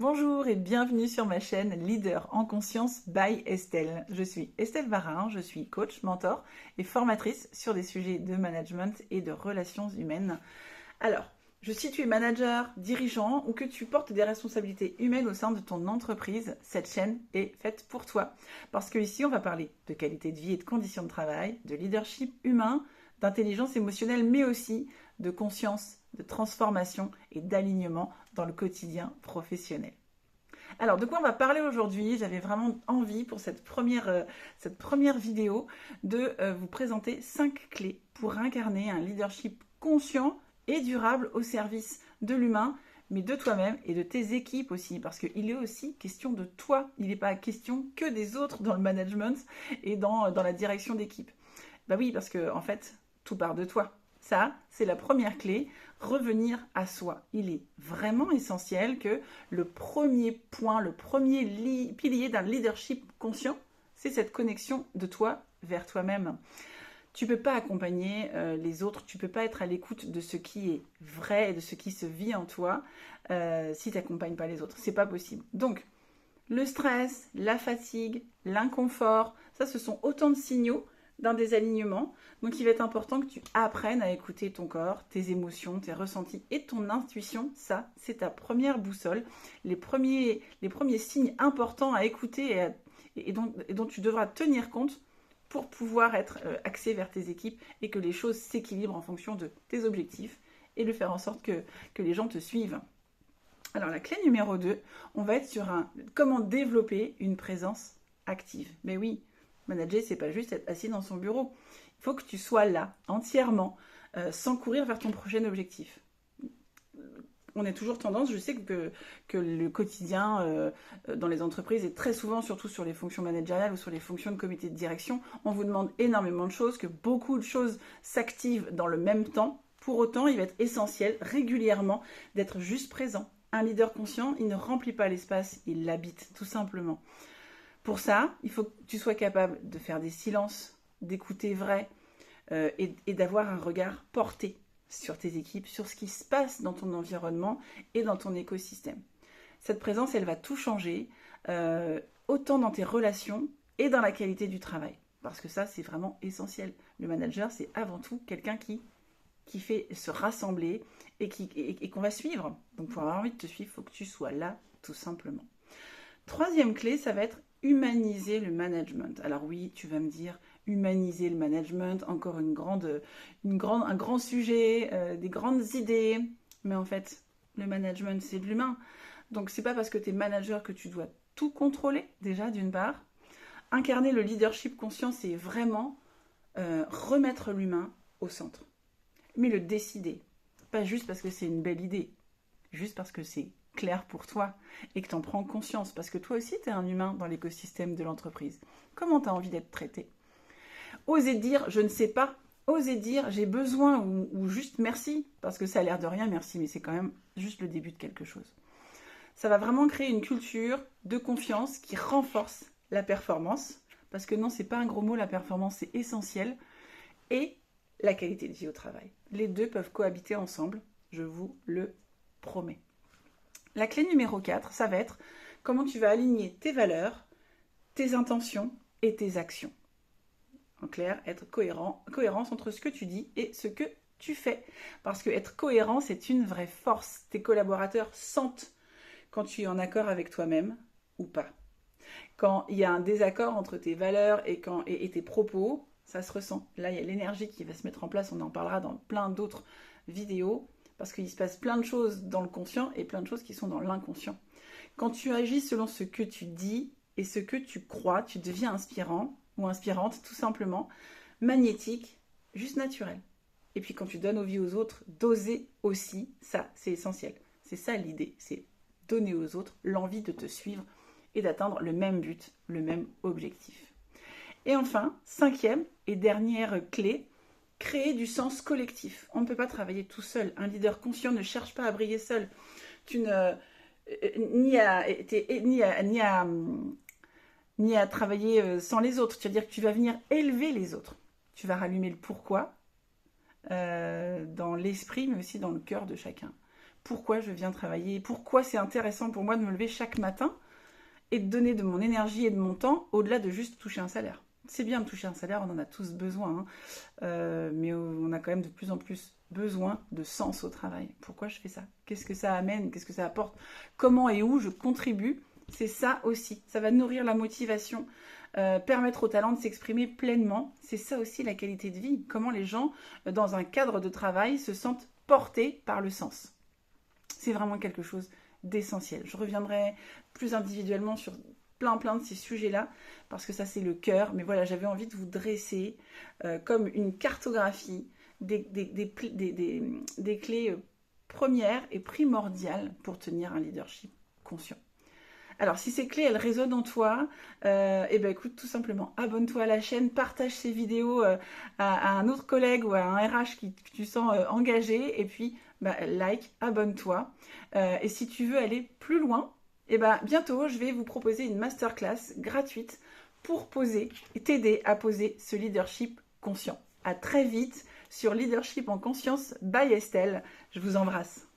Bonjour et bienvenue sur ma chaîne Leader en conscience by Estelle. Je suis Estelle Varin, je suis coach, mentor et formatrice sur des sujets de management et de relations humaines. Alors, si tu es manager, dirigeant ou que tu portes des responsabilités humaines au sein de ton entreprise, cette chaîne est faite pour toi. Parce que ici, on va parler de qualité de vie et de conditions de travail, de leadership humain, d'intelligence émotionnelle, mais aussi de conscience, de transformation et d'alignement dans le quotidien professionnel. Alors, de quoi on va parler aujourd'hui? J'avais vraiment envie pour cette première vidéo de vous présenter 5 clés pour incarner un leadership conscient et durable au service de l'humain, mais de toi-même et de tes équipes aussi, parce qu'il est aussi question de toi. Il n'est pas question que des autres dans le management et dans la direction d'équipe. Bah oui, parce que en fait, tout part de toi. Ça, c'est la première clé, revenir à soi. Il est vraiment essentiel que le premier point, le premier pilier d'un leadership conscient, c'est cette connexion de toi vers toi-même. Tu ne peux pas accompagner les autres, tu ne peux pas être à l'écoute de ce qui est vrai et de ce qui se vit en toi si tu n'accompagnes pas les autres. C'est pas possible. Donc, le stress, la fatigue, l'inconfort, ça, ce sont autant de signaux d'un désalignement. Donc il va être important que tu apprennes à écouter ton corps, tes émotions, tes ressentis et ton intuition. Ça, c'est ta première boussole. Les premiers signes importants à écouter et dont tu devras tenir compte pour pouvoir être axé vers tes équipes et que les choses s'équilibrent en fonction de tes objectifs et de faire en sorte que les gens te suivent. Alors la clé numéro 2, on va être sur comment développer une présence active. Mais oui, manager, c'est pas juste être assis dans son bureau. Il faut que tu sois là, entièrement, sans courir vers ton prochain objectif. On a toujours tendance, je sais que le quotidien dans les entreprises est très souvent, surtout sur les fonctions managériales ou sur les fonctions de comité de direction, on vous demande énormément de choses, que beaucoup de choses s'activent dans le même temps. Pour autant, il va être essentiel régulièrement d'être juste présent. Un leader conscient, il ne remplit pas l'espace, il l'habite, tout simplement. Pour ça, il faut que tu sois capable de faire des silences, d'écouter vrai et d'avoir un regard porté sur tes équipes, sur ce qui se passe dans ton environnement et dans ton écosystème. Cette présence, elle va tout changer, autant dans tes relations et dans la qualité du travail. Parce que ça, c'est vraiment essentiel. Le manager, c'est avant tout quelqu'un qui fait se rassembler et qu'on va suivre. Donc pour avoir envie de te suivre, il faut que tu sois là, tout simplement. Troisième clé, ça va être humaniser le management. Alors oui, tu vas me dire, humaniser le management, encore un grand sujet, des grandes idées. Mais en fait, le management, c'est de l'humain. Donc c'est pas parce que tu es manager que tu dois tout contrôler, déjà, d'une part. Incarner le leadership conscient, c'est vraiment remettre l'humain au centre. Mais le décider, pas juste parce que c'est une belle idée, juste parce que c'est clair pour toi et que tu en prends conscience, parce que toi aussi tu es un humain dans l'écosystème de l'entreprise. Comment tu as envie d'être traité? Oser dire je ne sais pas, oser dire j'ai besoin ou juste merci, parce que ça a l'air de rien merci, mais c'est quand même juste le début de quelque chose. Ça va vraiment créer une culture de confiance qui renforce la performance, parce que non, c'est pas un gros mot, la performance c'est essentiel, et la qualité de vie au travail. Les deux peuvent cohabiter ensemble, je vous le promets. La clé numéro 4, ça va être comment tu vas aligner tes valeurs, tes intentions et tes actions. En clair, être cohérence entre ce que tu dis et ce que tu fais. Parce que être cohérent, c'est une vraie force. Tes collaborateurs sentent quand tu es en accord avec toi-même ou pas. Quand il y a un désaccord entre tes valeurs et tes propos, ça se ressent. Là, il y a l'énergie qui va se mettre en place. On en parlera dans plein d'autres vidéos. Parce qu'il se passe plein de choses dans le conscient et plein de choses qui sont dans l'inconscient. Quand tu agis selon ce que tu dis et ce que tu crois, tu deviens inspirant ou inspirante, tout simplement, magnétique, juste naturel. Et puis quand tu donnes vie aux autres, d'oser aussi, ça, c'est essentiel. C'est ça l'idée, c'est donner aux autres l'envie de te suivre et d'atteindre le même but, le même objectif. Et enfin, cinquième et dernière clé, créer du sens collectif. On ne peut pas travailler tout seul. Un leader conscient ne cherche pas à briller seul. Ni à travailler sans les autres. C'est-à-dire que tu vas venir élever les autres. Tu vas rallumer le pourquoi dans l'esprit, mais aussi dans le cœur de chacun. pourquoi je viens travailler, pourquoi c'est intéressant pour moi de me lever chaque matin et de donner de mon énergie et de mon temps au-delà de juste toucher un salaire. C'est bien de toucher un salaire, on en a tous besoin, hein, mais on a quand même de plus en plus besoin de sens au travail. Pourquoi je fais ça? Qu'est-ce que ça amène? Qu'est-ce que ça apporte? Comment et où je contribue? C'est ça aussi. Ça va nourrir la motivation, permettre aux talents de s'exprimer pleinement. C'est ça aussi la qualité de vie. Comment les gens, dans un cadre de travail, se sentent portés par le sens. C'est vraiment quelque chose d'essentiel. Je reviendrai plus individuellement sur plein de ces sujets-là, parce que ça c'est le cœur. Mais voilà, j'avais envie de vous dresser comme une cartographie des clés premières et primordiales pour tenir un leadership conscient. Alors, si ces clés, elles résonnent en toi, eh ben, écoute, tout simplement, abonne-toi à la chaîne, partage ces vidéos à un autre collègue ou à un RH que tu sens engagé, et puis, like, abonne-toi. Et si tu veux aller plus loin, eh ben, bientôt, je vais vous proposer une masterclass gratuite pour poser et t'aider à poser ce leadership conscient. À très vite sur Leadership en conscience by Estelle. Je vous embrasse.